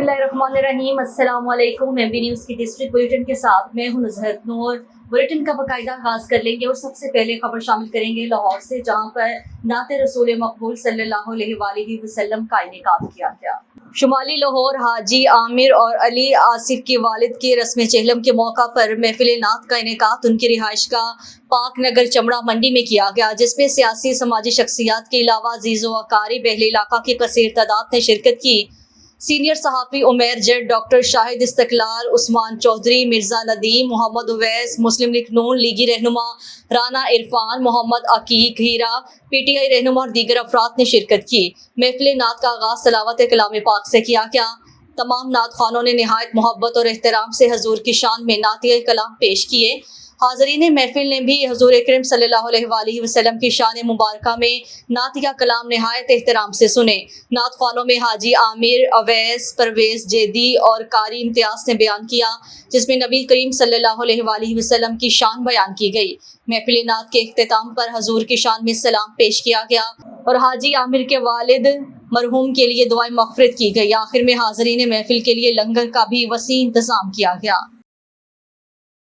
बिस्मिल्लाहिर्रहमानिर्रहीम। अस्सलाम वालेकुम। MB न्यूज़ की डिस्ट्रिक्ट बुलेटिन के साथ मैं हूं नुज़हत नूर। बुलेटिन का बाकायदा आगाज़ कर लेंगे और सबसे पहले खबर शामिल करेंगे लाहौर से, जहां पर नाते रसूल मकबूल सल्लल्लाहु अलैहि वसल्लम का इनेकाद किया गया। शुमाली लाहौर हाजी आमिर और अली आसिफ के वालिद के रस्म चहलम के मौका पर महफिल नात का इनेकाद उनकी रिहाइश का पाक नगर चमड़ा मंडी में किया गया, जिसमें सियासी समाजी शख्सियात के अलावा अजीज़ो अकारिब अहले इलाका की कसीर तादाद ने शिरकत की। सीनियर सहाफ़ी उमैर जट, डॉक्टर शाहिद इस्तकलाल, उस्मान चौधरी, मिर्ज़ा नदीम, मोहम्मद उवैस, मुस्लिम लीग नून लीगी रहनुमा राना इरफान, मोहम्मद अकीक हीरा, PTI रहनुमा और दीगर अफराद ने शिरकत की। महफिल नात का आगाज़ तलावत कलाम पाक से किया गया। तमाम नात खानों ने नहायत मोहब्बत और एहतराम से हजूर की शान में नातिया कलाम पेश किए। हाज़रीन महफिल ने भी हजूर अकरम सल्लल्लाहु अलैहि वसल्लम की शान मुबारका में नातिया कलाम नहायत एहतराम से सुने। नात खानों में हाजी आमिर, अवैस, परवेज़ जेदी और कारी इम्तियाज़ ने बयान किया, जिसमें नबी करीम सल्लल्लाहु अलैहि वसल्लम की शान बयान की गई। महफिल नात के इख्तिताम पर हजूर की शान में सलाम पेश किया गया और हाजी आमिर के वालिद मरहूम के लिए दुआएं मग़फ़िरत की गई। आखिर में हाज़रीन महफिल के लिए लंगर का भी वसी इंतज़ाम किया गया।